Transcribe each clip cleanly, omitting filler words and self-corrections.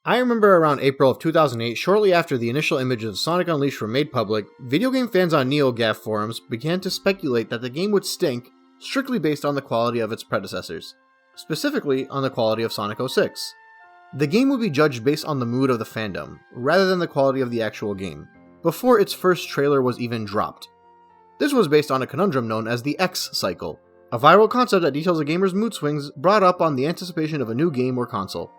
I remember around April of 2008, shortly after the initial images of Sonic Unleashed were made public, video game fans on NeoGAF forums began to speculate that the game would stink strictly based on the quality of its predecessors, specifically on the quality of Sonic 06. The game would be judged based on the mood of the fandom, rather than the quality of the actual game, before its first trailer was even dropped. This was based on a conundrum known as the X cycle, a viral concept that details a gamer's mood swings brought up on the anticipation of a new game or console.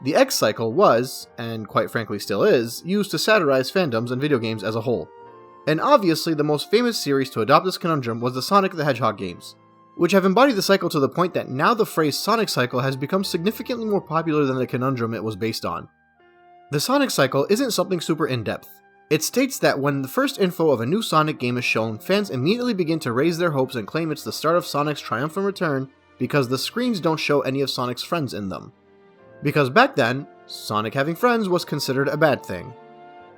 The X cycle was, and quite frankly still is, used to satirize fandoms and video games as a whole. And obviously the most famous series to adopt this conundrum was the Sonic the Hedgehog games, which have embodied the cycle to the point that now the phrase Sonic Cycle has become significantly more popular than the conundrum it was based on. The Sonic Cycle isn't something super in-depth. It states that when the first info of a new Sonic game is shown, fans immediately begin to raise their hopes and claim it's the start of Sonic's triumphant return because the screens don't show any of Sonic's friends in them. Because back then, Sonic having friends was considered a bad thing.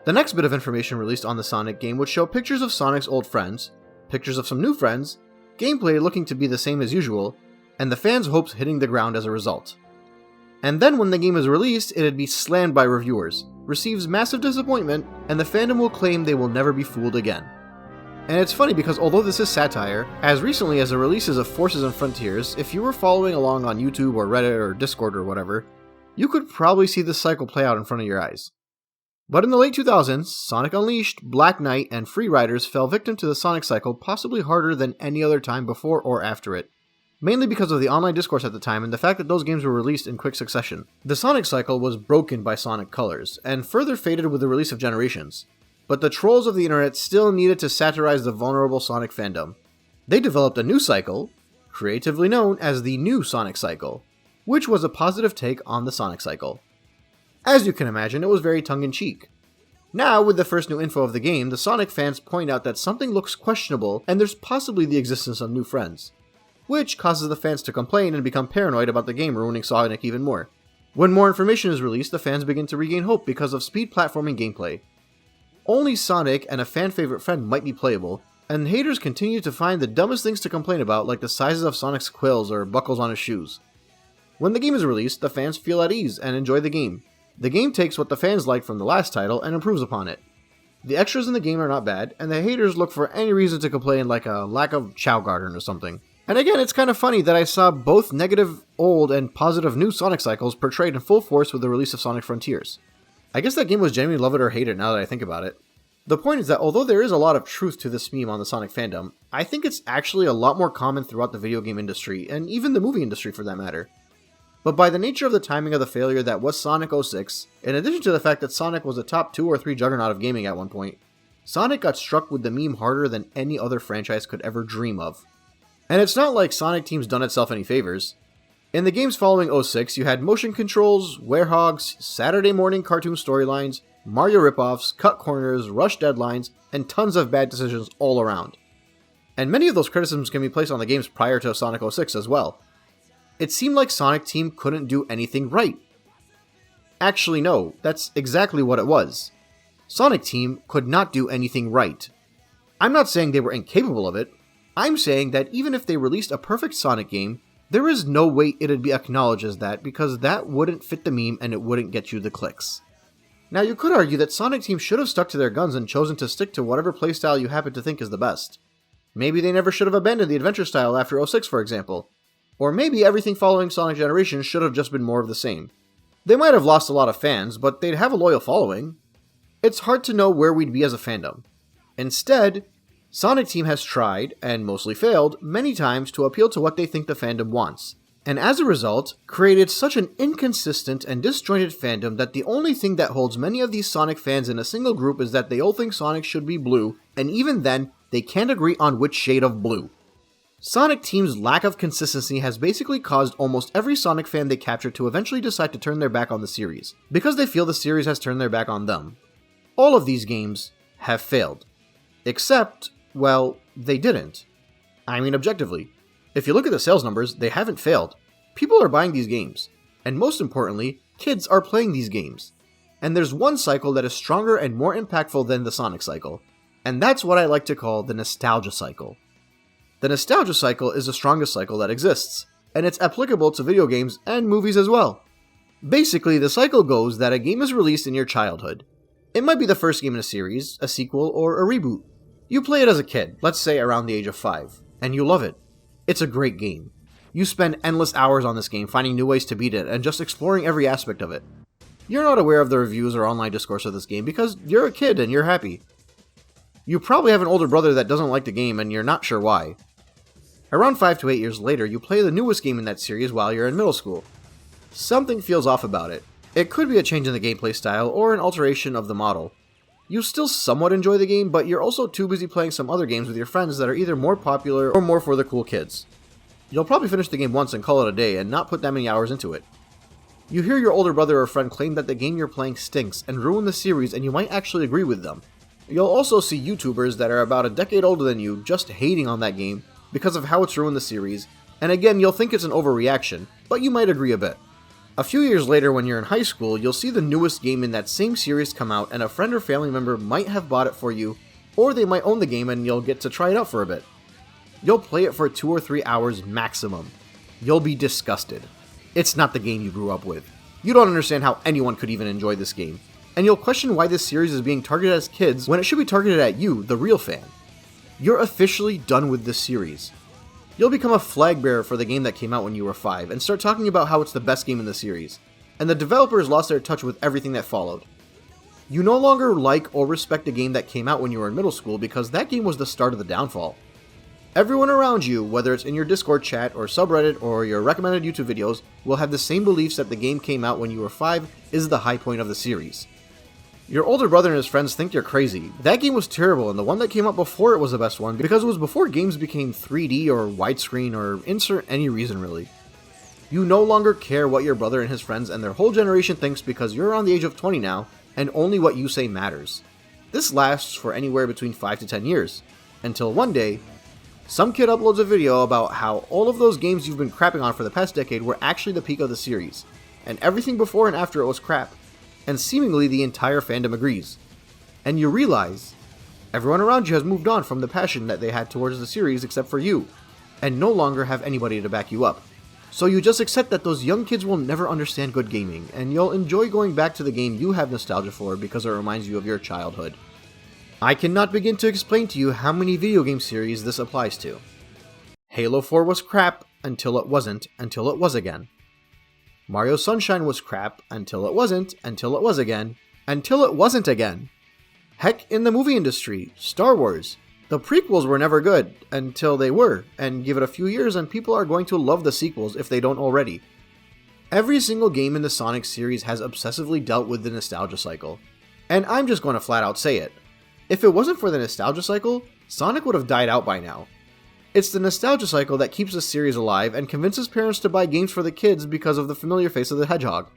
The next bit of information released on the Sonic game would show pictures of Sonic's old friends, pictures of some new friends, gameplay looking to be the same as usual, and the fans' hopes hitting the ground as a result. And then when the game is released, it'd be slammed by reviewers, receives massive disappointment, and the fandom will claim they will never be fooled again. And it's funny because although this is satire, as recently as the releases of Forces and Frontiers, if you were following along on YouTube or Reddit or Discord or whatever, you could probably see this cycle play out in front of your eyes. But in the late 2000s, Sonic Unleashed, Black Knight, and Free Riders fell victim to the Sonic cycle possibly harder than any other time before or after it, mainly because of the online discourse at the time and the fact that those games were released in quick succession. The Sonic cycle was broken by Sonic Colors, and further faded with the release of Generations, but the trolls of the internet still needed to satirize the vulnerable Sonic fandom. They developed a new cycle, creatively known as the New Sonic Cycle, which was a positive take on the Sonic cycle. As you can imagine, it was very tongue-in-cheek. Now, with the first new info of the game, the Sonic fans point out that something looks questionable and there's possibly the existence of new friends, which causes the fans to complain and become paranoid about the game ruining Sonic even more. When more information is released, the fans begin to regain hope because of speed platforming gameplay. Only Sonic and a fan-favorite friend might be playable, and haters continue to find the dumbest things to complain about, like the sizes of Sonic's quills or buckles on his shoes. When the game is released, the fans feel at ease and enjoy the game. The game takes what the fans liked from the last title and improves upon it. The extras in the game are not bad, and the haters look for any reason to complain, like a lack of Chow Garden or something. And again, it's kind of funny that I saw both negative old and positive new Sonic cycles portrayed in full force with the release of Sonic Frontiers. I guess that game was genuinely love it or hate it now that I think about it. The point is that although there is a lot of truth to this meme on the Sonic fandom, I think it's actually a lot more common throughout the video game industry, and even the movie industry for that matter. But by the nature of the timing of the failure that was Sonic 06, in addition to the fact that Sonic was a top 2 or 3 juggernaut of gaming at one point, Sonic got struck with the meme harder than any other franchise could ever dream of. And it's not like Sonic Team's done itself any favors. In the games following 06, you had motion controls, werehogs, Saturday morning cartoon storylines, Mario ripoffs, cut corners, rush deadlines, and tons of bad decisions all around. And many of those criticisms can be placed on the games prior to Sonic 06 as well. It seemed like Sonic Team couldn't do anything right. Actually, no, that's exactly what it was. Sonic Team could not do anything right. I'm not saying they were incapable of it. I'm saying that even if they released a perfect Sonic game, there is no way it'd be acknowledged as that because that wouldn't fit the meme and it wouldn't get you the clicks. Now you could argue that Sonic Team should have stuck to their guns and chosen to stick to whatever playstyle you happen to think is the best. Maybe they never should have abandoned the adventure style after 06, for example. Or maybe everything following Sonic Generations should have just been more of the same. They might have lost a lot of fans, but they'd have a loyal following. It's hard to know where we'd be as a fandom. Instead, Sonic Team has tried, and mostly failed, many times to appeal to what they think the fandom wants, and as a result, created such an inconsistent and disjointed fandom that the only thing that holds many of these Sonic fans in a single group is that they all think Sonic should be blue, and even then, they can't agree on which shade of blue. Sonic Team's lack of consistency has basically caused almost every Sonic fan they capture to eventually decide to turn their back on the series, because they feel the series has turned their back on them. All of these games have failed. Except, well, they didn't. I mean, objectively. If you look at the sales numbers, they haven't failed. People are buying these games. And most importantly, kids are playing these games. And there's one cycle that is stronger and more impactful than the Sonic cycle. And that's what I like to call the nostalgia cycle. The nostalgia cycle is the strongest cycle that exists, and it's applicable to video games and movies as well. Basically, the cycle goes that a game is released in your childhood. It might be the first game in a series, a sequel, or a reboot. You play it as a kid, let's say around the age of 5, and you love it. It's a great game. You spend endless hours on this game finding new ways to beat it and just exploring every aspect of it. You're not aware of the reviews or online discourse of this game because you're a kid and you're happy. You probably have an older brother that doesn't like the game and you're not sure why. Around 5 to 8 years later, you play the newest game in that series while you're in middle school. Something feels off about it. It could be a change in the gameplay style or an alteration of the model. You still somewhat enjoy the game, but you're also too busy playing some other games with your friends that are either more popular or more for the cool kids. You'll probably finish the game once and call it a day and not put that many hours into it. You hear your older brother or friend claim that the game you're playing stinks and ruin the series, and you might actually agree with them. You'll also see YouTubers that are about a decade older than you just hating on that game because of how it's ruined the series, and again, you'll think it's an overreaction, but you might agree a bit. A few years later, when you're in high school, you'll see the newest game in that same series come out, and a friend or family member might have bought it for you, or they might own the game and you'll get to try it out for a bit. You'll play it for 2 or 3 hours maximum. You'll be disgusted. It's not the game you grew up with. You don't understand how anyone could even enjoy this game. And you'll question why this series is being targeted as kids when it should be targeted at you, the real fan. You're officially done with this series. You'll become a flag bearer for the game that came out when you were 5 and start talking about how it's the best game in the series. And the developers lost their touch with everything that followed. You no longer like or respect a game that came out when you were in middle school because that game was the start of the downfall. Everyone around you, whether it's in your Discord chat or subreddit or your recommended YouTube videos, will have the same beliefs that the game came out when you were 5 is the high point of the series. Your older brother and his friends think you're crazy. That game was terrible, and the one that came out before it was the best one because it was before games became 3D or widescreen or insert any reason really. You no longer care what your brother and his friends and their whole generation thinks because you're around the age of 20 now, and only what you say matters. This lasts for anywhere between 5 to 10 years, until one day, some kid uploads a video about how all of those games you've been crapping on for the past decade were actually the peak of the series, and everything before and after it was crap, and seemingly the entire fandom agrees. And you realize, everyone around you has moved on from the passion that they had towards the series except for you, and no longer have anybody to back you up. So you just accept that those young kids will never understand good gaming, and you'll enjoy going back to the game you have nostalgia for because it reminds you of your childhood. I cannot begin to explain to you how many video game series this applies to. Halo 4 was crap until it wasn't, until it was again. Mario Sunshine was crap until it wasn't, until it was again, until it wasn't again. Heck, in the movie industry, Star Wars. The prequels were never good until they were, and give it a few years and people are going to love the sequels if they don't already. Every single game in the Sonic series has obsessively dealt with the nostalgia cycle. And I'm just going to flat out say it. If it wasn't for the nostalgia cycle, Sonic would have died out by now. It's the nostalgia cycle that keeps the series alive and convinces parents to buy games for the kids because of the familiar face of the hedgehog.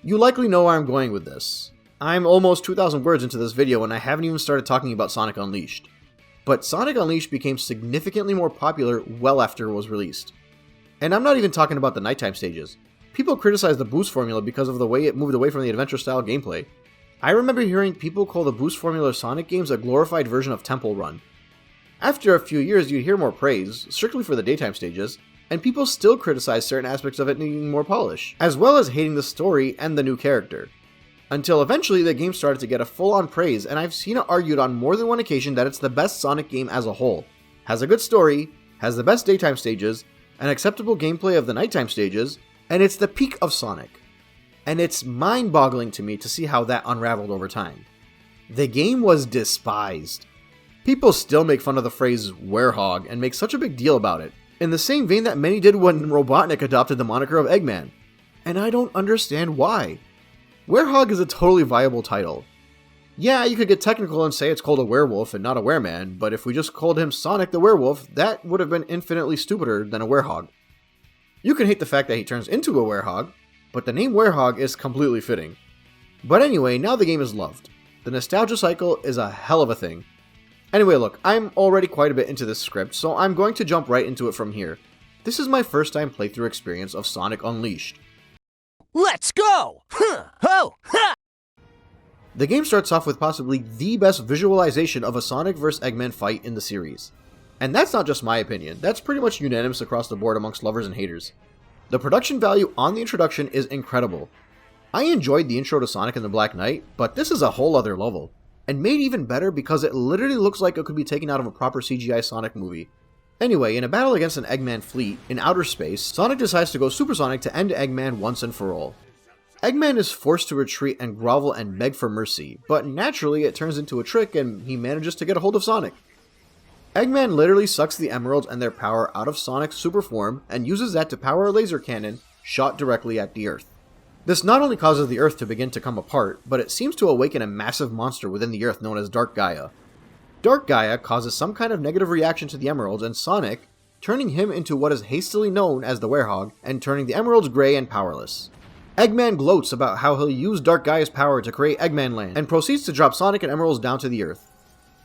You likely know where I'm going with this. I'm almost 2,000 words into this video and I haven't even started talking about Sonic Unleashed. But Sonic Unleashed became significantly more popular well after it was released. And I'm not even talking about the nighttime stages. People criticize the boost formula because of the way it moved away from the adventure-style gameplay. I remember hearing people call the boost formula Sonic games a glorified version of Temple Run. After a few years, you'd hear more praise, strictly for the daytime stages, and people still criticize certain aspects of it needing more polish, as well as hating the story and the new character. Until eventually the game started to get a full-on praise, and I've seen it argued on more than one occasion that it's the best Sonic game as a whole. Has a good story, has the best daytime stages, an acceptable gameplay of the nighttime stages, and it's the peak of Sonic. And it's mind-boggling to me to see how that unraveled over time. The game was despised. People still make fun of the phrase werehog and make such a big deal about it, in the same vein that many did when Robotnik adopted the moniker of Eggman. And I don't understand why. Werehog is a totally viable title. Yeah, you could get technical and say it's called a werewolf and not a wereman, but if we just called him Sonic the Werewolf, that would have been infinitely stupider than a werehog. You can hate the fact that he turns into a werehog, but the name werehog is completely fitting. But anyway, now the game is loved. The nostalgia cycle is a hell of a thing. Anyway, look, I'm already quite a bit into this script, so I'm going to jump right into it from here. This is my first time playthrough experience of Sonic Unleashed. Let's go! Ho! Ha! The game starts off with possibly the best visualization of a Sonic vs. Eggman fight in the series. And that's not just my opinion, that's pretty much unanimous across the board amongst lovers and haters. The production value on the introduction is incredible. I enjoyed the intro to Sonic and the Black Knight, but this is a whole other level, and made even better because it literally looks like it could be taken out of a proper CGI Sonic movie. Anyway, in a battle against an Eggman fleet in outer space, Sonic decides to go supersonic to end Eggman once and for all. Eggman is forced to retreat and grovel and beg for mercy, but naturally it turns into a trick and he manages to get a hold of Sonic. Eggman literally sucks the emeralds and their power out of Sonic's super form and uses that to power a laser cannon shot directly at the Earth. This not only causes the Earth to begin to come apart, but it seems to awaken a massive monster within the Earth known as Dark Gaia. Dark Gaia causes some kind of negative reaction to the emeralds and Sonic, turning him into what is hastily known as the Werehog and turning the emeralds gray and powerless. Eggman gloats about how he'll use Dark Gaia's power to create Eggman Land and proceeds to drop Sonic and emeralds down to the Earth.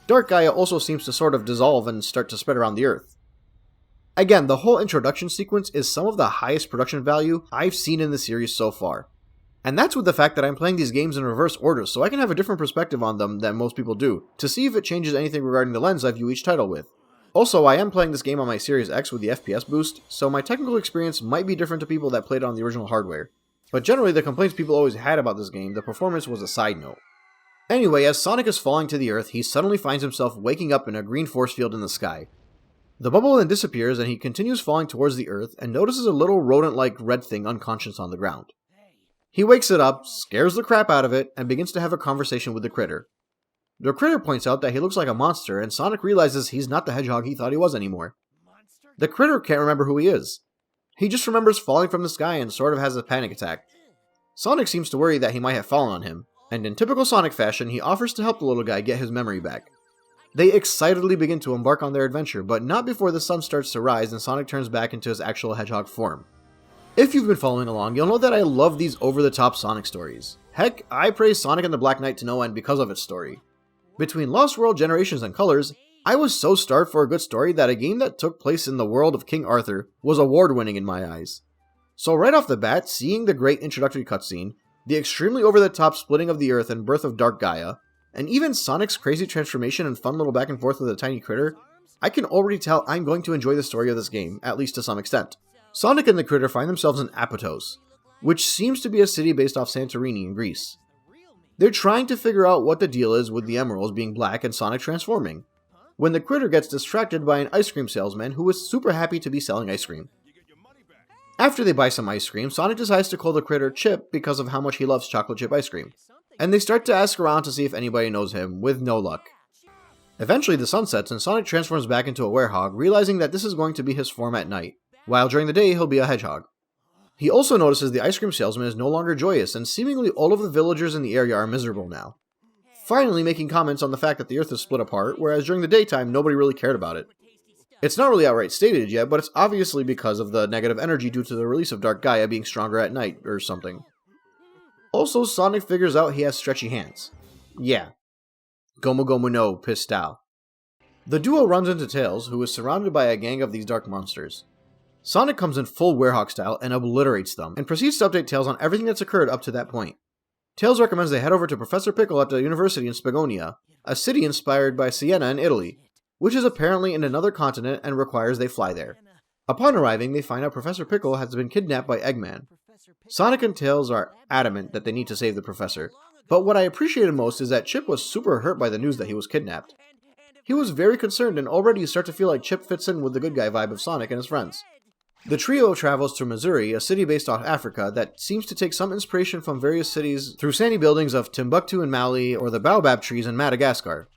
Dark Gaia also seems to sort of dissolve and start to spread around the Earth. Again, the whole introduction sequence is some of the highest production value I've seen in the series so far. And that's with the fact that I'm playing these games in reverse order, so I can have a different perspective on them than most people do, to see if it changes anything regarding the lens I view each title with. Also, I am playing this game on my Series X with the FPS boost, so my technical experience might be different to people that played on the original hardware. But generally, the complaints people always had about this game, the performance was a side note. Anyway, as Sonic is falling to the Earth, he suddenly finds himself waking up in a green force field in the sky. The bubble then disappears and he continues falling towards the Earth and notices a little rodent-like red thing unconscious on the ground. He wakes it up, scares the crap out of it, and begins to have a conversation with the critter. The critter points out that he looks like a monster, and Sonic realizes he's not the hedgehog he thought he was anymore. The critter can't remember who he is. He just remembers falling from the sky and sort of has a panic attack. Sonic seems to worry that he might have fallen on him, and in typical Sonic fashion, he offers to help the little guy get his memory back. They excitedly begin to embark on their adventure, but not before the sun starts to rise and Sonic turns back into his actual hedgehog form. If you've been following along, you'll know that I love these over-the-top Sonic stories. Heck, I praise Sonic and the Black Knight to no end because of its story. Between Lost World, Generations, and Colors, I was so starved for a good story that a game that took place in the world of King Arthur was award-winning in my eyes. So right off the bat, seeing the great introductory cutscene, the extremely over-the-top splitting of the Earth and birth of Dark Gaia, and even Sonic's crazy transformation and fun little back and forth with a tiny critter, I can already tell I'm going to enjoy the story of this game, at least to some extent. Sonic and the critter find themselves in Apatos, which seems to be a city based off Santorini in Greece. They're trying to figure out what the deal is with the emeralds being black and Sonic transforming, when the critter gets distracted by an ice cream salesman who is super happy to be selling ice cream. After they buy some ice cream, Sonic decides to call the critter Chip because of how much he loves chocolate chip ice cream, and they start to ask around to see if anybody knows him, with no luck. Eventually the sun sets and Sonic transforms back into a werehog, realizing that this is going to be his form at night, while during the day he'll be a hedgehog. He also notices the ice cream salesman is no longer joyous, and seemingly all of the villagers in the area are miserable now, finally making comments on the fact that the Earth is split apart, whereas during the daytime nobody really cared about it. It's not really outright stated yet, but it's obviously because of the negative energy due to the release of Dark Gaia being stronger at night, or something. Also, Sonic figures out he has stretchy hands. Yeah. Gomu Gomu no Pistol. The duo runs into Tails, who is surrounded by a gang of these dark monsters. Sonic comes in full Werehog style and obliterates them, and proceeds to update Tails on everything that's occurred up to that point. Tails recommends they head over to Professor Pickle at the university in Spagonia, a city inspired by Siena in Italy, which is apparently in another continent and requires they fly there. Upon arriving, they find out Professor Pickle has been kidnapped by Eggman. Sonic and Tails are adamant that they need to save the professor, but what I appreciated most is that Chip was super hurt by the news that he was kidnapped. He was very concerned, and already you start to feel like Chip fits in with the good guy vibe of Sonic and his friends. The trio travels to Missouri, a city based off Africa that seems to take some inspiration from various cities through sandy buildings of Timbuktu in Mali or the baobab trees in Madagascar.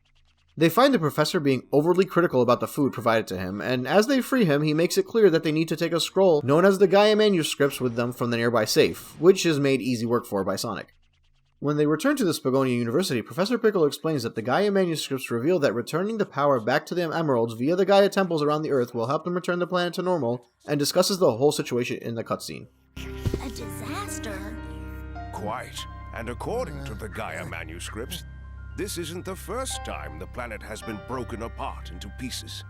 They find the professor being overly critical about the food provided to him, and as they free him, he makes it clear that they need to take a scroll known as the Gaia manuscripts with them from the nearby safe, which is made easy work for by Sonic. When they return to the Spagonia University, Professor Pickle explains that the Gaia manuscripts reveal that returning the power back to the emeralds via the Gaia temples around the Earth will help them return the planet to normal, and discusses the whole situation in the cutscene. A disaster? Quite. And according to the Gaia manuscripts, this isn't the first time the planet has been broken apart into pieces.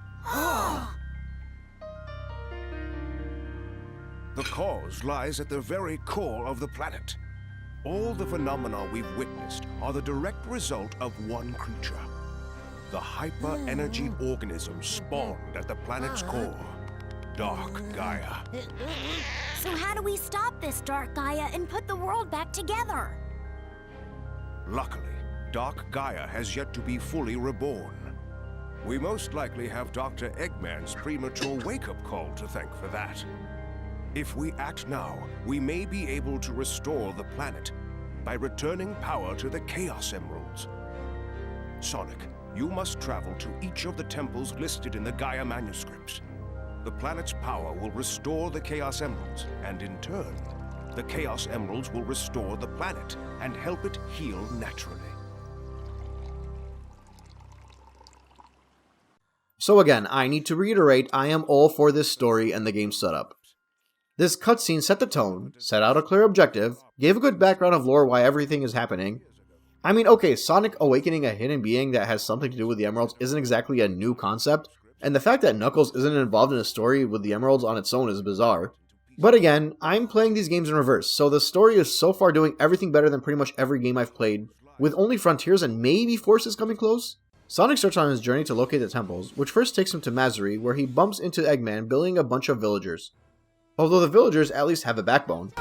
The cause lies at the very core of the planet. All the phenomena we've witnessed are the direct result of one creature. The hyper-energy organism spawned at the planet's core. Dark Gaia. So how do we stop this Dark Gaia and put the world back together? Luckily, Dark Gaia has yet to be fully reborn. We most likely have Dr. Eggman's premature wake-up call to thank for that. If we act now, we may be able to restore the planet by returning power to the Chaos Emeralds. Sonic, you must travel to each of the temples listed in the Gaia manuscripts. The planet's power will restore the Chaos Emeralds, and in turn, the Chaos Emeralds will restore the planet and help it heal naturally. So again, I need to reiterate, I am all for this story and the game setup. This cutscene set the tone, set out a clear objective, gave a good background of lore why everything is happening. I mean, okay, Sonic awakening a hidden being that has something to do with the Emeralds isn't exactly a new concept, and the fact that Knuckles isn't involved in a story with the Emeralds on its own is bizarre. But again, I'm playing these games in reverse, so the story is so far doing everything better than pretty much every game I've played, with only Frontiers and maybe Forces coming close. Sonic starts on his journey to locate the temples, which first takes him to Mazuri, where he bumps into Eggman building a bunch of villagers. Although the villagers at least have a backbone.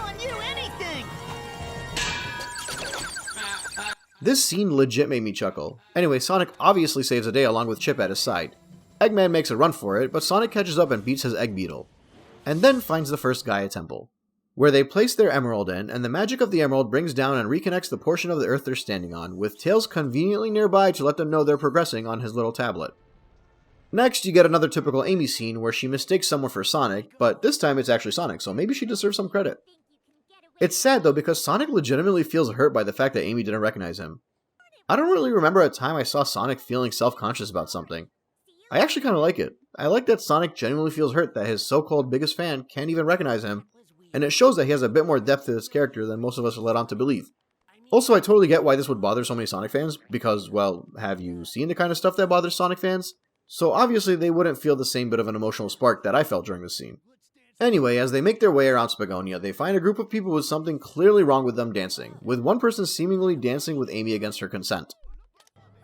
This scene legit made me chuckle. Anyway, Sonic obviously saves the day along with Chip at his side. Eggman makes a run for it, but Sonic catches up and beats his Egg Beetle. And then finds the first Gaia Temple, where they place their emerald in, and the magic of the emerald brings down and reconnects the portion of the earth they're standing on, with Tails conveniently nearby to let them know they're progressing on his little tablet. Next, you get another typical Amy scene where she mistakes someone for Sonic, but this time it's actually Sonic, so maybe she deserves some credit. It's sad though, because Sonic legitimately feels hurt by the fact that Amy didn't recognize him. I don't really remember a time I saw Sonic feeling self-conscious about something. I actually kind of like it. I like that Sonic genuinely feels hurt that his so-called biggest fan can't even recognize him, and it shows that he has a bit more depth to his character than most of us are led on to believe. Also, I totally get why this would bother so many Sonic fans, because, well, have you seen the kind of stuff that bothers Sonic fans? So obviously they wouldn't feel the same bit of an emotional spark that I felt during this scene. Anyway, as they make their way around Spagonia, they find a group of people with something clearly wrong with them dancing, with one person seemingly dancing with Amy against her consent.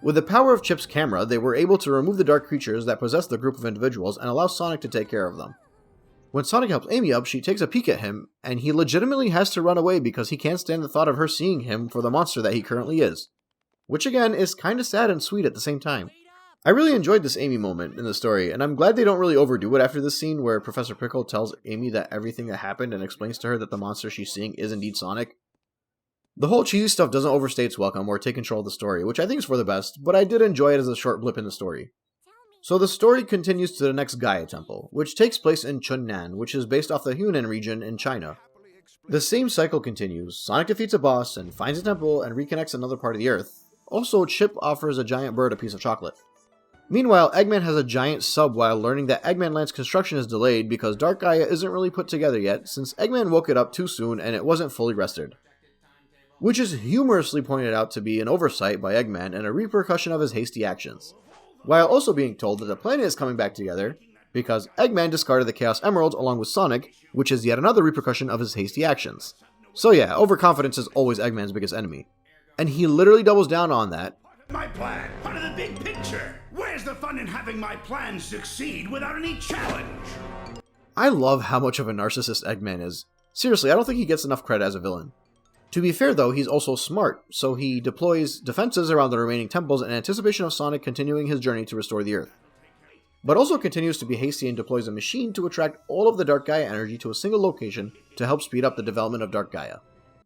With the power of Chip's camera, they were able to remove the dark creatures that possess the group of individuals and allow Sonic to take care of them. When Sonic helps Amy up, she takes a peek at him, and he legitimately has to run away because he can't stand the thought of her seeing him for the monster that he currently is. Which again is kinda sad and sweet at the same time. I really enjoyed this Amy moment in the story, and I'm glad they don't really overdo it after this scene where Professor Pickle tells Amy that everything that happened and explains to her that the monster she's seeing is indeed Sonic. The whole cheesy stuff doesn't overstay its welcome or take control of the story, which I think is for the best, but I did enjoy it as a short blip in the story. So the story continues to the next Gaia Temple, which takes place in Chunnan, which is based off the Hunan region in China. The same cycle continues. Sonic defeats a boss and finds a temple and reconnects another part of the Earth. Also, Chip offers a giant bird a piece of chocolate. Meanwhile, Eggman has a giant sub while learning that Eggman Land's construction is delayed because Dark Gaia isn't really put together yet, since Eggman woke it up too soon and it wasn't fully rested. Which is humorously pointed out to be an oversight by Eggman and a repercussion of his hasty actions, while also being told that the planet is coming back together because Eggman discarded the Chaos Emeralds along with Sonic, which is yet another repercussion of his hasty actions. So yeah, overconfidence is always Eggman's biggest enemy. And he literally doubles down on that. My plan, part of the big picture. Where's the fun in having my plan succeed without any challenge? I love how much of a narcissist Eggman is. Seriously, I don't think he gets enough credit as a villain. To be fair though, he's also smart, so he deploys defenses around the remaining temples in anticipation of Sonic continuing his journey to restore the Earth. But also continues to be hasty and deploys a machine to attract all of the Dark Gaia energy to a single location to help speed up the development of Dark Gaia.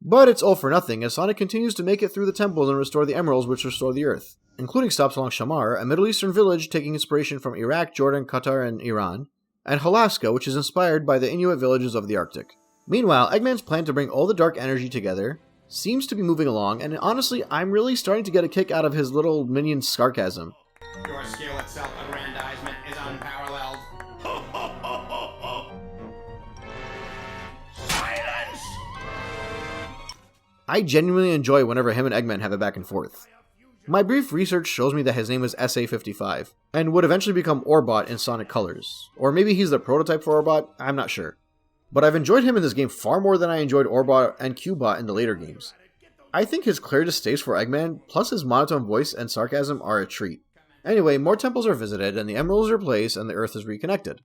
But it's all for nothing, as Sonic continues to make it through the temples and restore the emeralds which restore the Earth, including stops along Shamar, a Middle Eastern village taking inspiration from Iraq, Jordan, Qatar, and Iran, and Alaska, which is inspired by the Inuit villages of the Arctic. Meanwhile, Eggman's plan to bring all the dark energy together seems to be moving along, and honestly, I'm really starting to get a kick out of his little minion sarcasm. Your skill at self-aggrandizement is unparalleled. Silence! I genuinely enjoy whenever him and Eggman have a back and forth. My brief research shows me that his name is SA-55, and would eventually become Orbot in Sonic Colors. Or maybe he's the prototype for Orbot, I'm not sure. But I've enjoyed him in this game far more than I enjoyed Orbot and Cubot in the later games. I think his clear distaste for Eggman, plus his monotone voice and sarcasm are a treat. Anyway, more temples are visited, and the emeralds are replaced, and the Earth is reconnected.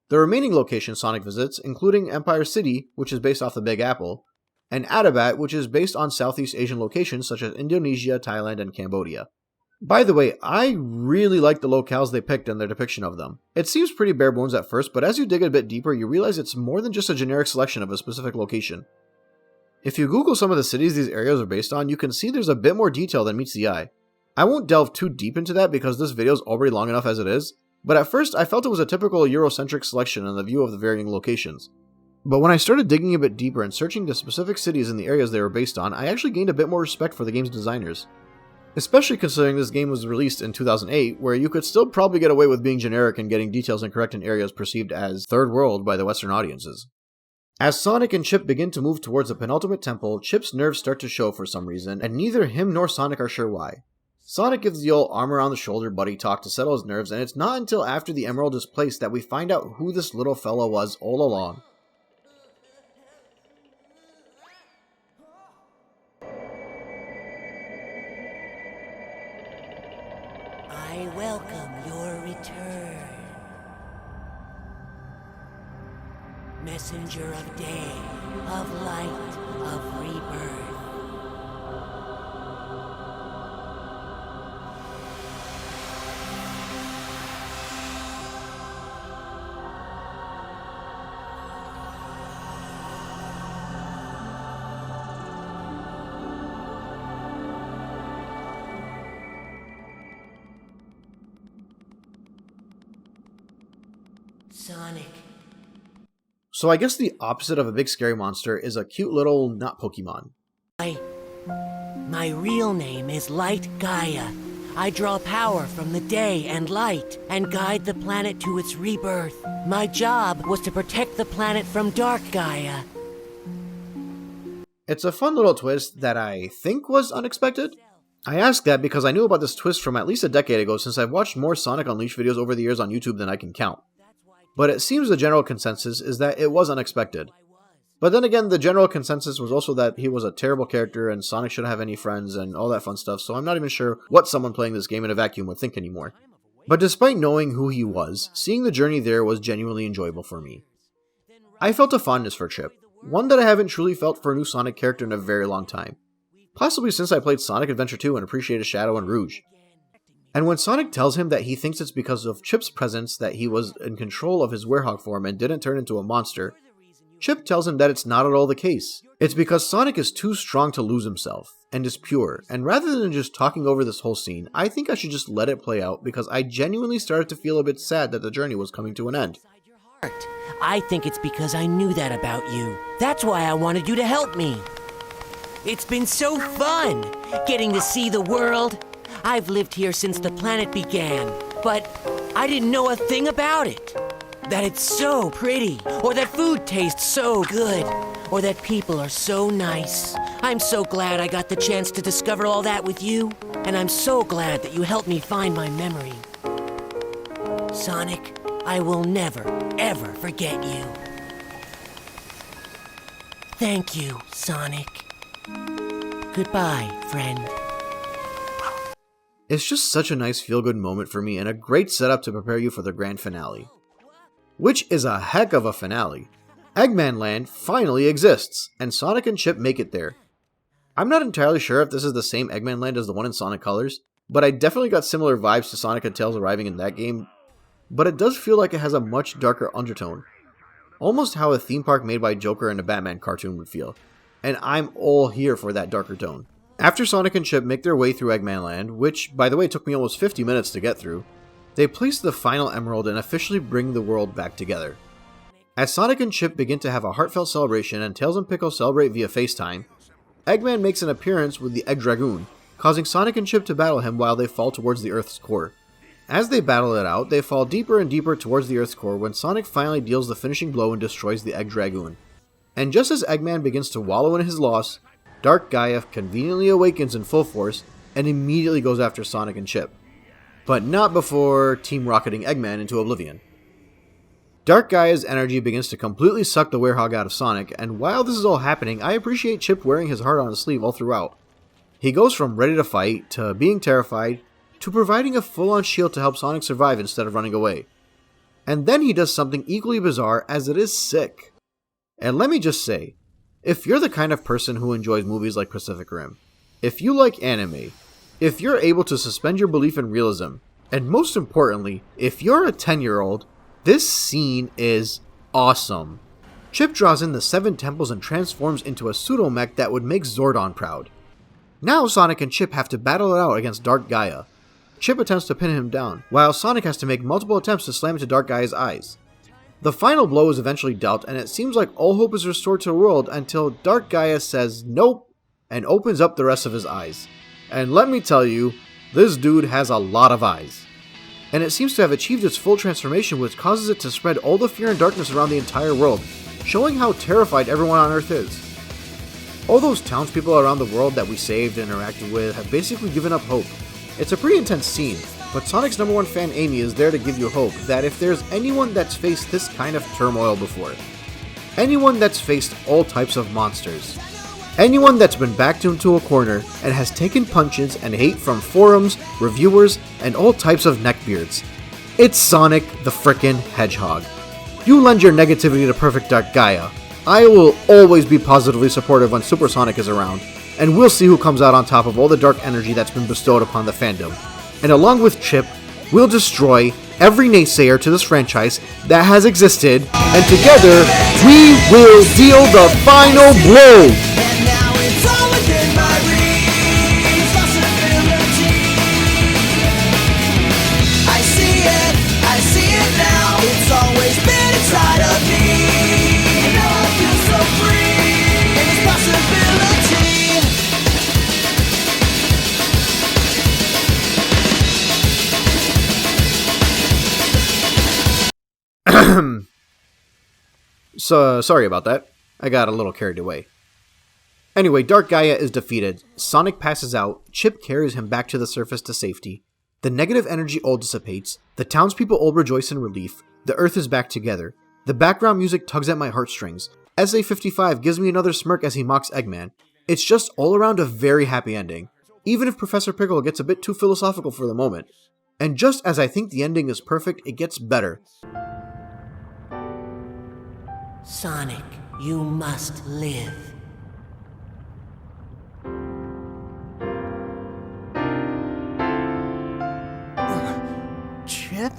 The remaining locations Sonic visits, including Empire City, which is based off the Big Apple, and Adabat, which is based on Southeast Asian locations such as Indonesia, Thailand, and Cambodia. By the way, I really like the locales they picked and their depiction of them. It seems pretty bare bones at first, but as you dig a bit deeper, you realize it's more than just a generic selection of a specific location. If you Google some of the cities these areas are based on, you can see there's a bit more detail than meets the eye. I won't delve too deep into that because this video is already long enough as it is, but at first I felt it was a typical Eurocentric selection in the view of the varying locations. But when I started digging a bit deeper and searching the specific cities and the areas they were based on, I actually gained a bit more respect for the game's designers. Especially considering this game was released in 2008, where you could still probably get away with being generic and getting details incorrect in areas perceived as third world by the Western audiences. As Sonic and Chip begin to move towards the penultimate temple, Chip's nerves start to show for some reason, and neither him nor Sonic are sure why. Sonic gives the old arm around the shoulder buddy talk to settle his nerves, and it's not until after the emerald is placed that we find out who this little fella was all along. I welcome your return. Messenger of day, of light, of rebirth. Sonic. So I guess the opposite of a big scary monster is a cute little not Pokemon. My real name is Light Gaia. I draw power from the day and light and guide the planet to its rebirth. My job was to protect the planet from Dark Gaia. It's a fun little twist that I think was unexpected. I ask that because I knew about this twist from at least a decade ago, since I've watched more Sonic Unleashed videos over the years on YouTube than I can count. But it seems the general consensus is that it was unexpected. But then again, the general consensus was also that he was a terrible character and Sonic shouldn't have any friends and all that fun stuff, so I'm not even sure what someone playing this game in a vacuum would think anymore. But despite knowing who he was, seeing the journey there was genuinely enjoyable for me. I felt a fondness for Chip, one that I haven't truly felt for a new Sonic character in a very long time. Possibly since I played Sonic Adventure 2 and appreciated Shadow and Rouge. And when Sonic tells him that he thinks it's because of Chip's presence that he was in control of his werehog form and didn't turn into a monster, Chip tells him that it's not at all the case. It's because Sonic is too strong to lose himself, and is pure, and rather than just talking over this whole scene, I think I should just let it play out because I genuinely started to feel a bit sad that the journey was coming to an end. I think it's because I knew that about you. That's why I wanted you to help me. It's been so fun, getting to see the world. I've lived here since the planet began, but I didn't know a thing about it. That it's so pretty, or that food tastes so good, or that people are so nice. I'm so glad I got the chance to discover all that with you, and I'm so glad that you helped me find my memory. Sonic, I will never, ever forget you. Thank you, Sonic. Goodbye, friend. It's just such a nice feel-good moment for me and a great setup to prepare you for the grand finale. Which is a heck of a finale. Eggman Land finally exists, and Sonic and Chip make it there. I'm not entirely sure if this is the same Eggman Land as the one in Sonic Colors, but I definitely got similar vibes to Sonic and Tails arriving in that game, but it does feel like it has a much darker undertone. Almost how a theme park made by Joker in a Batman cartoon would feel, and I'm all here for that darker tone. After Sonic and Chip make their way through Eggman Land, which, by the way, took me almost 50 minutes to get through, they place the final emerald and officially bring the world back together. As Sonic and Chip begin to have a heartfelt celebration and Tails and Pickle celebrate via FaceTime, Eggman makes an appearance with the Egg Dragoon, causing Sonic and Chip to battle him while they fall towards the Earth's core. As they battle it out, they fall deeper and deeper towards the Earth's core when Sonic finally deals the finishing blow and destroys the Egg Dragoon. And just as Eggman begins to wallow in his loss, Dark Gaia conveniently awakens in full force and immediately goes after Sonic and Chip. But not before team rocketing Eggman into oblivion. Dark Gaia's energy begins to completely suck the werehog out of Sonic, and while this is all happening, I appreciate Chip wearing his heart on his sleeve all throughout. He goes from ready to fight, to being terrified, to providing a full-on shield to help Sonic survive instead of running away. And then he does something equally bizarre as it is sick. And let me just say, if you're the kind of person who enjoys movies like Pacific Rim, if you like anime, if you're able to suspend your belief in realism, and most importantly, if you're a 10-year-old, this scene is awesome. Chip draws in the 7 temples and transforms into a pseudo-mech that would make Zordon proud. Now Sonic and Chip have to battle it out against Dark Gaia. Chip attempts to pin him down, while Sonic has to make multiple attempts to slam into Dark Gaia's eyes. The final blow is eventually dealt, and it seems like all hope is restored to the world until Dark Gaia says nope, and opens up the rest of his eyes. And let me tell you, this dude has a lot of eyes. And it seems to have achieved its full transformation, which causes it to spread all the fear and darkness around the entire world, showing how terrified everyone on Earth is. All those townspeople around the world that we saved and interacted with have basically given up hope. It's a pretty intense scene, but Sonic's #1 fan Amy is there to give you hope that if there's anyone that's faced this kind of turmoil before, anyone that's faced all types of monsters, anyone that's been backed into a corner and has taken punches and hate from forums, reviewers, and all types of neckbeards, it's Sonic the frickin' Hedgehog. You lend your negativity to Perfect Dark Gaia. I will always be positively supportive when Super Sonic is around, and we'll see who comes out on top of all the dark energy that's been bestowed upon the fandom. And along with Chip, we'll destroy every naysayer to this franchise that has existed, and together, we will deal the final blow! And now it's all within my reach, possibility. I see it now. It's always been inside of me. And now I feel so free in this possibility. So, sorry about that. I got a little carried away. Anyway, Dark Gaia is defeated, Sonic passes out, Chip carries him back to the surface to safety, the negative energy all dissipates, the townspeople all rejoice in relief, the Earth is back together, the background music tugs at my heartstrings, SA55 gives me another smirk as he mocks Eggman. It's just all around a very happy ending, even if Professor Pickle gets a bit too philosophical for the moment. And just as I think the ending is perfect, it gets better. Sonic, you must live. Chip?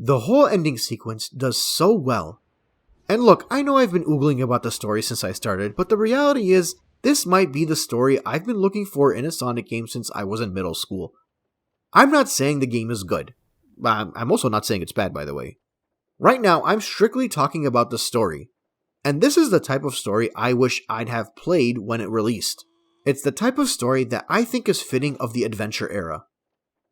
The whole ending sequence does so well. And look, I know I've been oogling about the story since I started, but the reality is, this might be the story I've been looking for in a Sonic game since I was in middle school. I'm not saying the game is good. I'm also not saying it's bad, by the way. Right now, I'm strictly talking about the story. And this is the type of story I wish I'd have played when it released. It's the type of story that I think is fitting of the adventure era.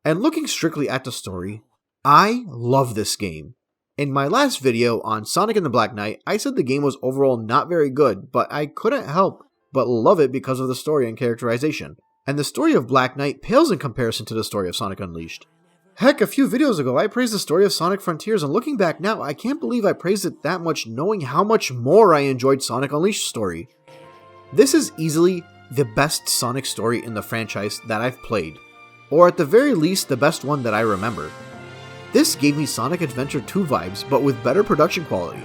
And looking strictly at the story, I love this game. In my last video on Sonic and the Black Knight, I said the game was overall not very good, but I couldn't help but love it because of the story and characterization. And the story of Black Knight pales in comparison to the story of Sonic Unleashed. Heck, a few videos ago I praised the story of Sonic Frontiers, and looking back now, I can't believe I praised it that much knowing how much more I enjoyed Sonic Unleashed's story. This is easily the best Sonic story in the franchise that I've played, or at the very least the best one that I remember. This gave me Sonic Adventure 2 vibes, but with better production quality.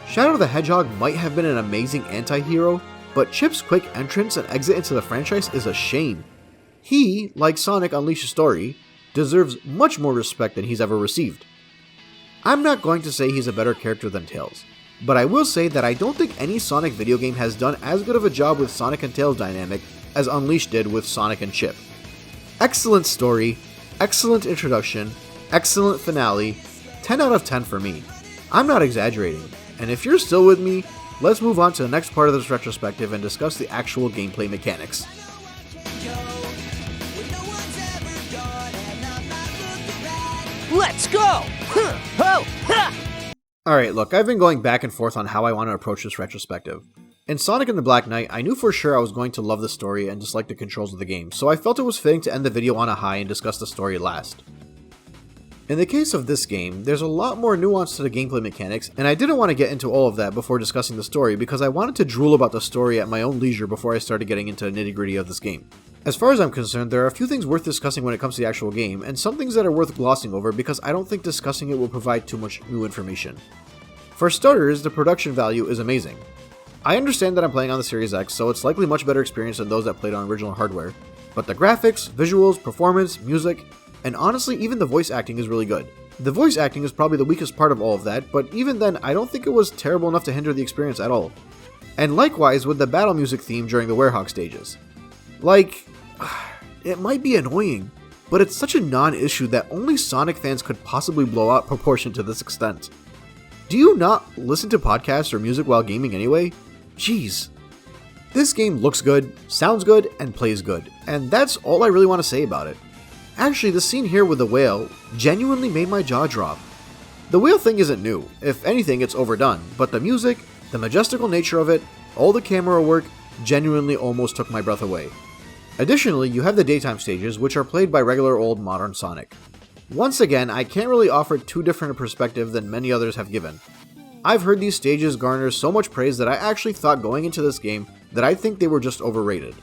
Shadow the Hedgehog might have been an amazing anti-hero, but Chip's quick entrance and exit into the franchise is a shame. He, like Sonic Unleashed's story, deserves much more respect than he's ever received. I'm not going to say he's a better character than Tails, but I will say that I don't think any Sonic video game has done as good of a job with Sonic and Tails dynamic as Unleashed did with Sonic and Chip. Excellent story, excellent introduction, excellent finale, 10 out of 10 for me. I'm not exaggerating, and if you're still with me, let's move on to the next part of this retrospective and discuss the actual gameplay mechanics. Let's go! Huh, ho, ha! Alright, look, I've been going back and forth on how I want to approach this retrospective. In Sonic and the Black Knight, I knew for sure I was going to love the story and dislike the controls of the game, so I felt it was fitting to end the video on a high and discuss the story last. In the case of this game, there's a lot more nuance to the gameplay mechanics, and I didn't want to get into all of that before discussing the story because I wanted to drool about the story at my own leisure before I started getting into the nitty-gritty of this game. As far as I'm concerned, there are a few things worth discussing when it comes to the actual game, and some things that are worth glossing over because I don't think discussing it will provide too much new information. For starters, the production value is amazing. I understand that I'm playing on the Series X, so it's likely much better experience than those that played on original hardware, but the graphics, visuals, performance, music, and honestly even the voice acting is really good. The voice acting is probably the weakest part of all of that, but even then I don't think it was terrible enough to hinder the experience at all. And likewise with the battle music theme during the Werehog stages. Like, it might be annoying, but it's such a non-issue that only Sonic fans could possibly blow out proportion to this extent. Do you not listen to podcasts or music while gaming anyway? Jeez. This game looks good, sounds good, and plays good, and that's all I really want to say about it. Actually, the scene here with the whale genuinely made my jaw drop. The whale thing isn't new, if anything it's overdone, but the music, the majestical nature of it, all the camera work, genuinely almost took my breath away. Additionally, you have the daytime stages, which are played by regular old modern Sonic. Once again, I can't really offer too different a perspective than many others have given. I've heard these stages garner so much praise that I actually thought going into this game that I think they were just overrated.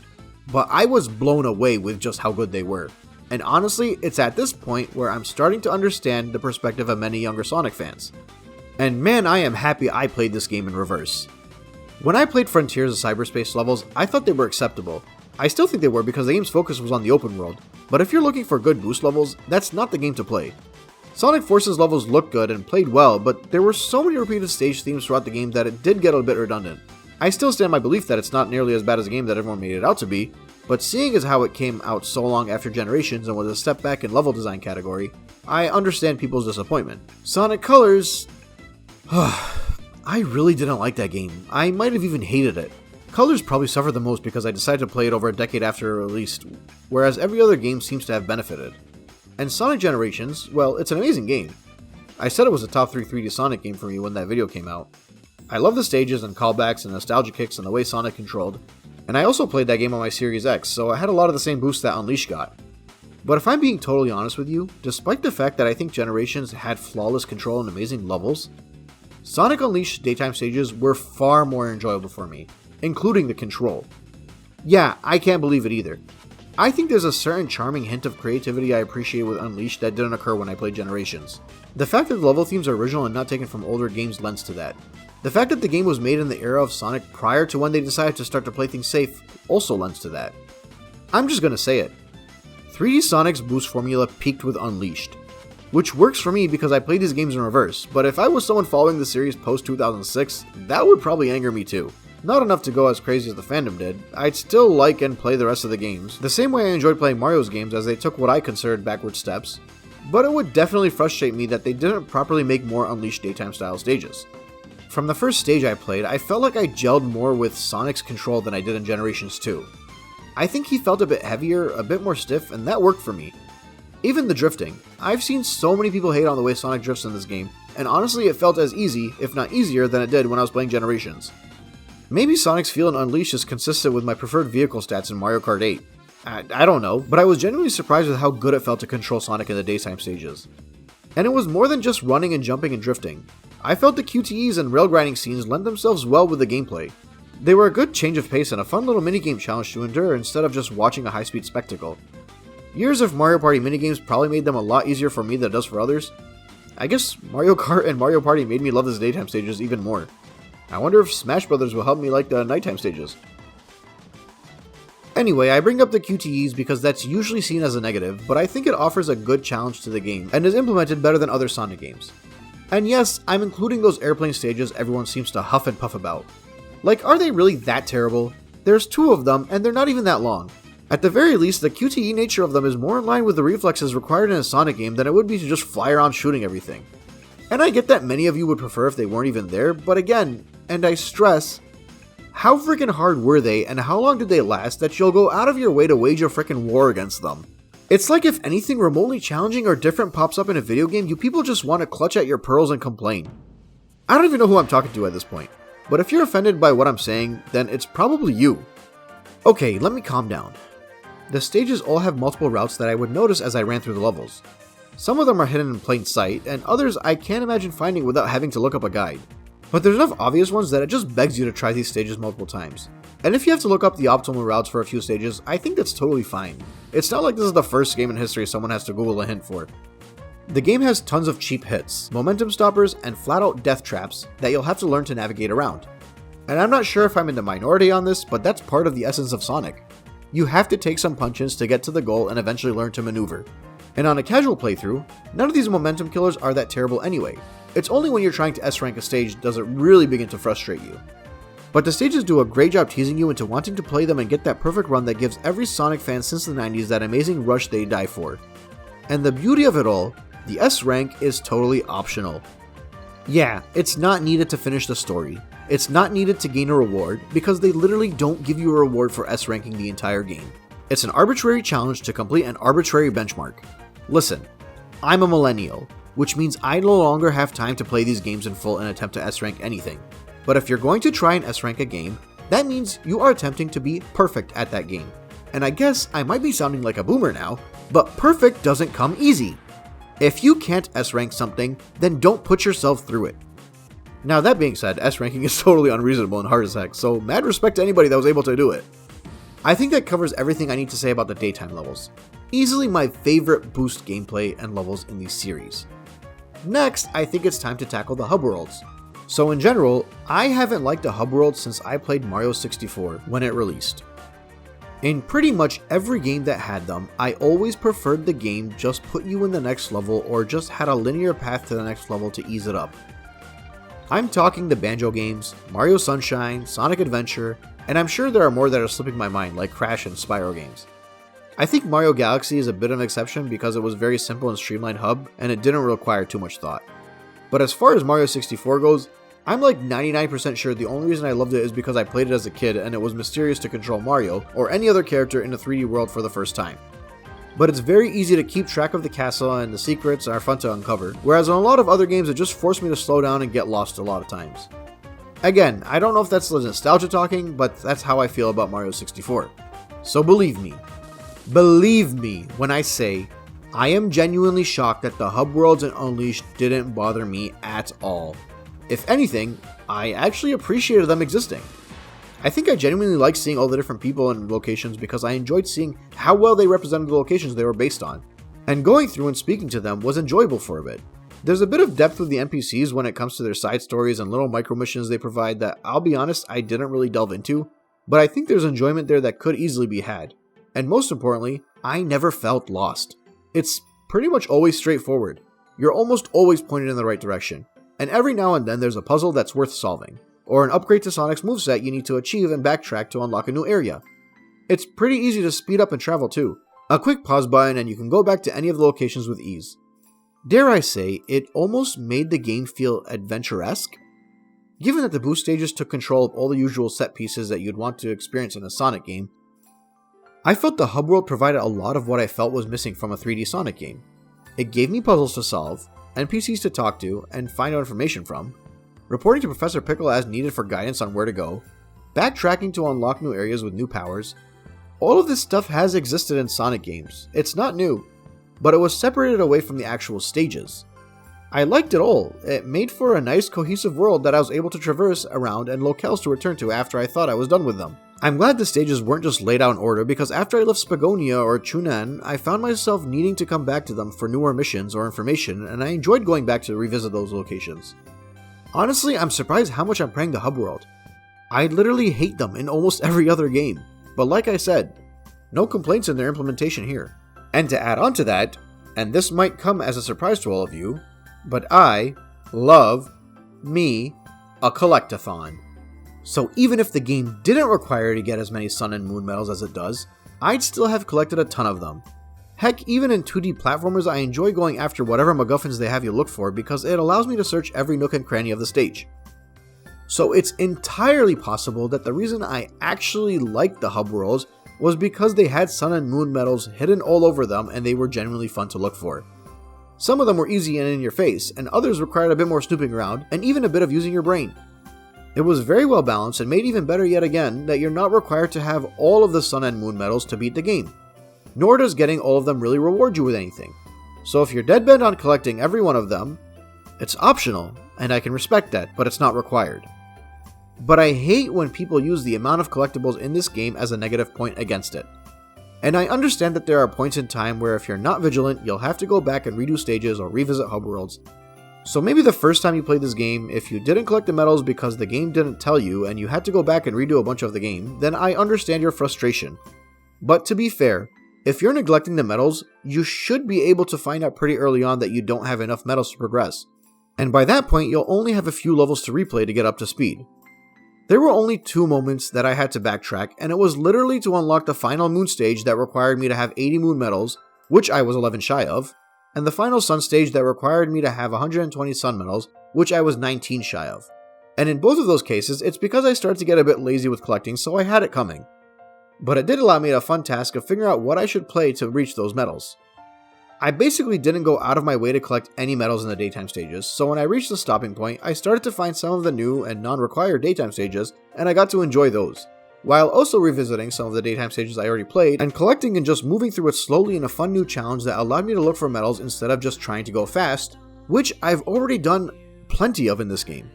But I was blown away with just how good they were. And honestly, it's at this point where I'm starting to understand the perspective of many younger Sonic fans. And man, I am happy I played this game in reverse. When I played Frontiers of Cyberspace levels, I thought they were acceptable. I still think they were because the game's focus was on the open world, but if you're looking for good boost levels, that's not the game to play. Sonic Forces levels looked good and played well, but there were so many repeated stage themes throughout the game that it did get a bit redundant. I still stand my belief that it's not nearly as bad as a game that everyone made it out to be, but seeing as how it came out so long after Generations and was a step back in level design category, I understand people's disappointment. Sonic Colors... I really didn't like that game. I might have even hated it. Colors probably suffered the most because I decided to play it over a decade after it released, whereas every other game seems to have benefited. And Sonic Generations, well, it's an amazing game. I said it was a top 3 3D Sonic game for me when that video came out. I love the stages and callbacks and nostalgia kicks and the way Sonic controlled, and I also played that game on my Series X, so I had a lot of the same boosts that Unleashed got. But if I'm being totally honest with you, despite the fact that I think Generations had flawless control and amazing levels, Sonic Unleashed daytime stages were far more enjoyable for me, including the control. Yeah, I can't believe it either. I think there's a certain charming hint of creativity I appreciate with Unleashed that didn't occur when I played Generations. The fact that the level themes are original and not taken from older games lends to that. The fact that the game was made in the era of Sonic prior to when they decided to start to play things safe also lends to that. I'm just gonna say it. 3D Sonic's boost formula peaked with Unleashed, which works for me because I played these games in reverse, but if I was someone following the series post-2006, that would probably anger me too. Not enough to go as crazy as the fandom did, I'd still like and play the rest of the games, the same way I enjoyed playing Mario's games as they took what I considered backward steps, but it would definitely frustrate me that they didn't properly make more Unleashed daytime style stages. From the first stage I played, I felt like I gelled more with Sonic's control than I did in Generations 2. I think he felt a bit heavier, a bit more stiff, and that worked for me. Even the drifting. I've seen so many people hate on the way Sonic drifts in this game, and honestly it felt as easy, if not easier, than it did when I was playing Generations. Maybe Sonic's feel in Unleashed is consistent with my preferred vehicle stats in Mario Kart 8. I don't know, but I was genuinely surprised with how good it felt to control Sonic in the daytime stages. And it was more than just running and jumping and drifting. I felt the QTEs and rail grinding scenes lent themselves well with the gameplay. They were a good change of pace and a fun little minigame challenge to endure instead of just watching a high-speed spectacle. Years of Mario Party minigames probably made them a lot easier for me than it does for others. I guess Mario Kart and Mario Party made me love the daytime stages even more. I wonder if Smash Brothers will help me like the nighttime stages. Anyway, I bring up the QTEs because that's usually seen as a negative, but I think it offers a good challenge to the game and is implemented better than other Sonic games. And yes, I'm including those airplane stages everyone seems to huff and puff about. Like, are they really that terrible? There's 2 of them, and they're not even that long. At the very least, the QTE nature of them is more in line with the reflexes required in a Sonic game than it would be to just fly around shooting everything. And I get that many of you would prefer if they weren't even there, but again, and I stress, how freaking hard were they and how long did they last that you'll go out of your way to wage a freaking war against them? It's like if anything remotely challenging or different pops up in a video game, you people just want to clutch at your pearls and complain. I don't even know who I'm talking to at this point, but if you're offended by what I'm saying, then it's probably you. Okay, let me calm down. The stages all have multiple routes that I would notice as I ran through the levels. Some of them are hidden in plain sight, and others I can't imagine finding without having to look up a guide. But there's enough obvious ones that it just begs you to try these stages multiple times. And if you have to look up the optimal routes for a few stages, I think that's totally fine. It's not like this is the first game in history someone has to Google a hint for. The game has tons of cheap hits, momentum stoppers, and flat-out death traps that you'll have to learn to navigate around. And I'm not sure if I'm in the minority on this, but that's part of the essence of Sonic. You have to take some punches to get to the goal and eventually learn to maneuver. And on a casual playthrough, none of these momentum killers are that terrible anyway. It's only when you're trying to S-rank a stage does it really begin to frustrate you. But the stages do a great job teasing you into wanting to play them and get that perfect run that gives every Sonic fan since the 90s that amazing rush they die for. And the beauty of it all, the S rank is totally optional. Yeah, it's not needed to finish the story. It's not needed to gain a reward, because they literally don't give you a reward for S ranking the entire game. It's an arbitrary challenge to complete an arbitrary benchmark. Listen, I'm a millennial, which means I no longer have time to play these games in full and attempt to S rank anything. But if you're going to try and S rank a game, that means you are attempting to be perfect at that game. And I guess I might be sounding like a boomer now, but perfect doesn't come easy. If you can't S-rank something, then don't put yourself through it. Now that being said, S-ranking is totally unreasonable and hard as heck, so mad respect to anybody that was able to do it. I think that covers everything I need to say about the daytime levels. Easily my favorite boost gameplay and levels in the series. Next, I think it's time to tackle the hub worlds. So in general, I haven't liked a hub world since I played Mario 64 when it released. In pretty much every game that had them, I always preferred the game just put you in the next level or just had a linear path to the next level to ease it up. I'm talking the Banjo games, Mario Sunshine, Sonic Adventure, and I'm sure there are more that are slipping my mind like Crash and Spyro games. I think Mario Galaxy is a bit of an exception because it was very simple and streamlined hub and it didn't require too much thought. But as far as Mario 64 goes, I'm like 99% sure the only reason I loved it is because I played it as a kid and it was mysterious to control Mario or any other character in a 3D world for the first time. But it's very easy to keep track of the castle and the secrets are fun to uncover, whereas in a lot of other games it just forced me to slow down and get lost a lot of times. Again, I don't know if that's the nostalgia talking, but that's how I feel about Mario 64. So believe me when I say I am genuinely shocked that the hub worlds in Unleashed didn't bother me at all. If anything, I actually appreciated them existing. I think I genuinely liked seeing all the different people and locations because I enjoyed seeing how well they represented the locations they were based on. And going through and speaking to them was enjoyable for a bit. There's a bit of depth with the NPCs when it comes to their side stories and little micro missions they provide that, I'll be honest, I didn't really delve into, but I think there's enjoyment there that could easily be had. And most importantly, I never felt lost. It's pretty much always straightforward. You're almost always pointed in the right direction. And every now and then there's a puzzle that's worth solving, or an upgrade to Sonic's moveset you need to achieve and backtrack to unlock a new area. It's pretty easy to speed up and travel too. A quick pause button and you can go back to any of the locations with ease. Dare I say, it almost made the game feel adventure-esque? Given that the boost stages took control of all the usual set pieces that you'd want to experience in a Sonic game, I felt the hub world provided a lot of what I felt was missing from a 3D Sonic game. It gave me puzzles to solve, NPCs to talk to and find out information from, reporting to Professor Pickle as needed for guidance on where to go, backtracking to unlock new areas with new powers. All of this stuff has existed in Sonic games. It's not new, but it was separated away from the actual stages. I liked it all. It made for a nice cohesive world that I was able to traverse around and locales to return to after I thought I was done with them. I'm glad the stages weren't just laid out in order because after I left Spagonia or Chunan, I found myself needing to come back to them for newer missions or information, and I enjoyed going back to revisit those locations. Honestly, I'm surprised how much I'm praying the hub world. I literally hate them in almost every other game, but like I said, no complaints in their implementation here. And to add on to that, and this might come as a surprise to all of you, but I love me a collectathon. So even if the game didn't require to get as many Sun and Moon medals as it does, I'd still have collected a ton of them. Heck, even in 2D platformers, I enjoy going after whatever MacGuffins they have you look for because it allows me to search every nook and cranny of the stage. So it's entirely possible that the reason I actually liked the hub worlds was because they had Sun and Moon medals hidden all over them and they were genuinely fun to look for. Some of them were easy and in your face, and others required a bit more snooping around and even a bit of using your brain. It was very well balanced and made even better yet again that you're not required to have all of the Sun and Moon medals to beat the game, nor does getting all of them really reward you with anything. So if you're dead bent on collecting every one of them, it's optional, and I can respect that, but it's not required. But I hate when people use the amount of collectibles in this game as a negative point against it. And I understand that there are points in time where if you're not vigilant, you'll have to go back and redo stages or revisit hub worlds. So maybe the first time you played this game, if you didn't collect the medals because the game didn't tell you and you had to go back and redo a bunch of the game, then I understand your frustration. But to be fair, if you're neglecting the medals, you should be able to find out pretty early on that you don't have enough medals to progress. And by that point, you'll only have a few levels to replay to get up to speed. There were only 2 moments that I had to backtrack, and it was literally to unlock the final moon stage that required me to have 80 moon medals, which I was 11 shy of, and the final sun stage that required me to have 120 sun medals, which I was 19 shy of. And in both of those cases, it's because I started to get a bit lazy with collecting, so I had it coming. But it did allow me a fun task of figuring out what I should play to reach those medals. I basically didn't go out of my way to collect any medals in the daytime stages, so when I reached the stopping point, I started to find some of the new and non-required daytime stages, and I got to enjoy those, while also revisiting some of the daytime stages I already played, and collecting and just moving through it slowly in a fun new challenge that allowed me to look for medals instead of just trying to go fast, which I've already done plenty of in this game.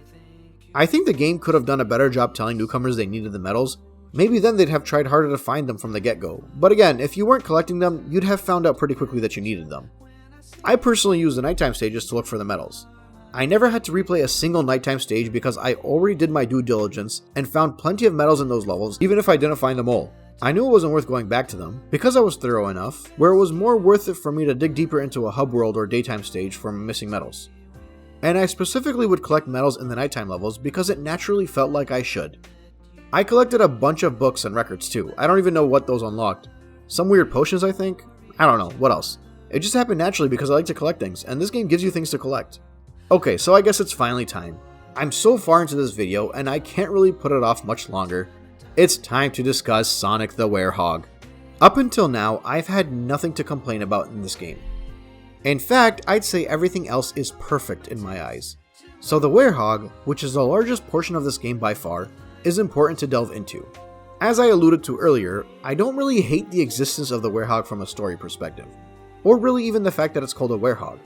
I think the game could have done a better job telling newcomers they needed the medals. Maybe then they'd have tried harder to find them from the get-go, but again, if you weren't collecting them, you'd have found out pretty quickly that you needed them. I personally use the nighttime stages to look for the medals. I never had to replay a single nighttime stage because I already did my due diligence and found plenty of medals in those levels, even if I didn't find them all. I knew it wasn't worth going back to them, because I was thorough enough, where it was more worth it for me to dig deeper into a hub world or daytime stage for missing medals. And I specifically would collect medals in the nighttime levels because it naturally felt like I should. I collected a bunch of books and records too. I don't even know what those unlocked. Some weird potions, I think? I don't know, what else? It just happened naturally because I like to collect things, and this game gives you things to collect. Okay, so I guess it's finally time. I'm so far into this video, and I can't really put it off much longer. It's time to discuss Sonic the Werehog. Up until now, I've had nothing to complain about in this game. In fact, I'd say everything else is perfect in my eyes. So the Werehog, which is the largest portion of this game by far, is important to delve into. As I alluded to earlier, I don't really hate the existence of the Werehog from a story perspective, or really even the fact that it's called a Werehog.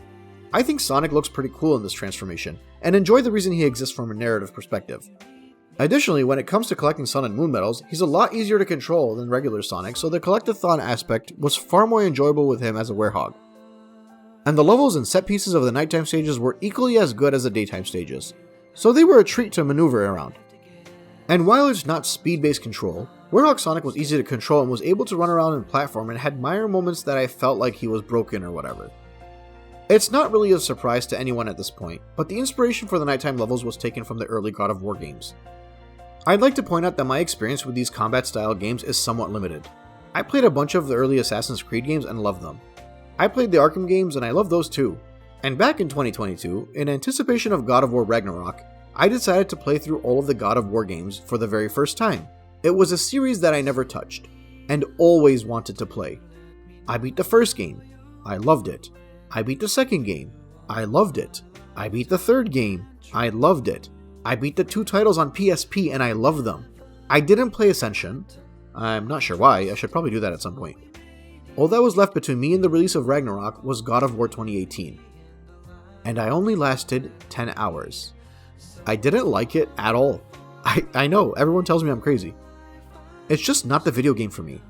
I think Sonic looks pretty cool in this transformation, and enjoy the reason he exists from a narrative perspective. Additionally, when it comes to collecting Sun and Moon medals, he's a lot easier to control than regular Sonic, so the collectathon aspect was far more enjoyable with him as a Werehog. And the levels and set pieces of the nighttime stages were equally as good as the daytime stages, so they were a treat to maneuver around. And while it's not speed-based control, Werehog Sonic was easy to control and was able to run around and platform and had minor moments that I felt like he was broken or whatever. It's not really a surprise to anyone at this point, but the inspiration for the nighttime levels was taken from the early God of War games. I'd like to point out that my experience with these combat-style games is somewhat limited. I played a bunch of the early Assassin's Creed games and loved them. I played the Arkham games and I love those too. And back in 2022, in anticipation of God of War Ragnarok, I decided to play through all of the God of War games for the very first time. It was a series that I never touched, and always wanted to play. I beat the first game. I loved it. I beat the second game. I loved it. I beat the third game. I loved it. I beat the 2 titles on PSP and I loved them. I didn't play Ascension. I'm not sure why, I should probably do that at some point. All that was left between me and the release of Ragnarok was God of War 2018. And I only lasted 10 hours. I didn't like it at all. I know, everyone tells me I'm crazy. It's just not the video game for me.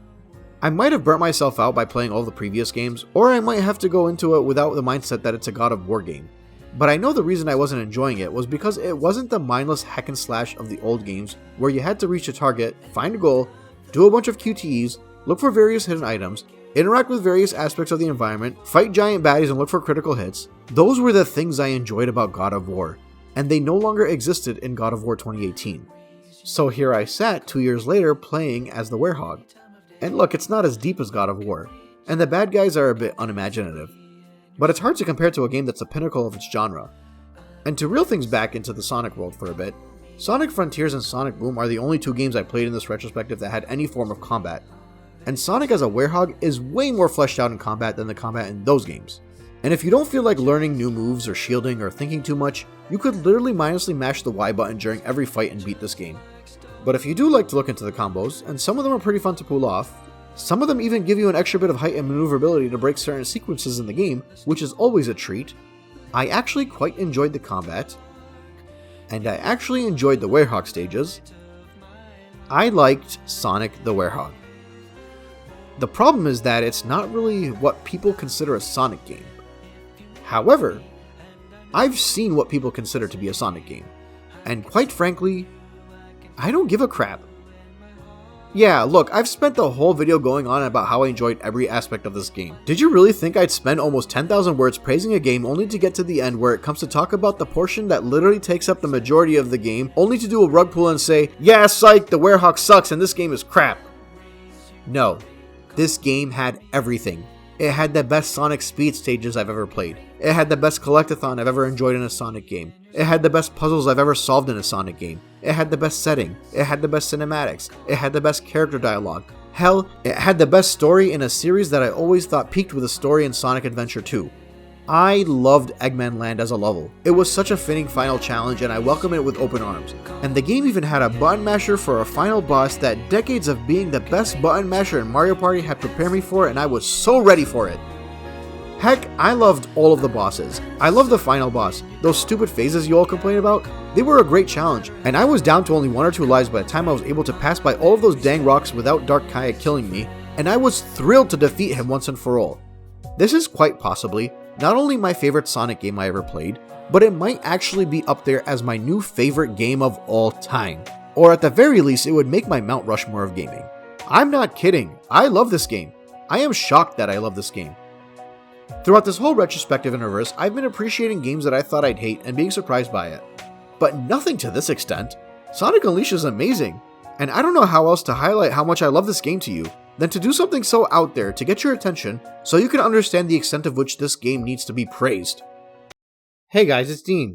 I might have burnt myself out by playing all the previous games, or I might have to go into it without the mindset that it's a God of War game. But I know the reason I wasn't enjoying it was because it wasn't the mindless hack and slash of the old games where you had to reach a target, find a goal, do a bunch of QTEs, look for various hidden items, interact with various aspects of the environment, fight giant baddies and look for critical hits. Those were the things I enjoyed about God of War, and they no longer existed in God of War 2018. So here I sat 2 years later playing as the Werehog. And look, it's not as deep as God of War, and the bad guys are a bit unimaginative. But it's hard to compare to a game that's the pinnacle of its genre. And to reel things back into the Sonic world for a bit, Sonic Frontiers and Sonic Boom are the only 2 games I played in this retrospective that had any form of combat. and Sonic as a werehog is way more fleshed out in combat than the combat in those games. And if you don't feel like learning new moves or shielding or thinking too much, you could literally mindlessly mash the Y button during every fight and beat this game. But if you do like to look into the combos, and some of them are pretty fun to pull off, some of them even give you an extra bit of height and maneuverability to break certain sequences in the game, which is always a treat, I actually quite enjoyed the combat, and I actually enjoyed the werehog stages. I liked Sonic the Werehog. The problem is that it's not really what people consider a Sonic game. However, I've seen what people consider to be a Sonic game, and quite frankly, I don't give a crap. Yeah, look, I've spent the whole video going on about how I enjoyed every aspect of this game. Did you really think I'd spend almost 10,000 words praising a game only to get to the end where it comes to talk about the portion that literally takes up the majority of the game, only to do a rug pull and say, yeah, psych, the werehog sucks and this game is crap? No, this game had everything. It had the best Sonic speed stages I've ever played. It had the best collectathon I've ever enjoyed in a Sonic game. It had the best puzzles I've ever solved in a Sonic game. It had the best setting. It had the best cinematics. It had the best character dialogue. Hell, it had the best story in a series that I always thought peaked with a story in Sonic Adventure 2. I loved Eggman Land as a level. It was such a fitting final challenge and I welcome it with open arms. And the game even had a button masher for a final boss that decades of being the best button masher in Mario Party had prepared me for, and I was so ready for it. Heck, I loved all of the bosses. I loved the final boss. Those stupid phases you all complain about, they were a great challenge, and I was down to only 1 or 2 lives by the time I was able to pass by all of those dang rocks without Dark Kaya killing me, and I was thrilled to defeat him once and for all. This is quite possibly not only my favorite Sonic game I ever played, but it might actually be up there as my new favorite game of all time. Or at the very least, it would make my Mount Rushmore of gaming. I'm not kidding, I love this game. I am shocked that I love this game. Throughout this whole retrospective and reverse, I've been appreciating games that I thought I'd hate and being surprised by it. But nothing to this extent. Sonic Unleashed is amazing, and I don't know how else to highlight how much I love this game to you than to do something so out there to get your attention so you can understand the extent of which this game needs to be praised. Hey guys, it's Dean.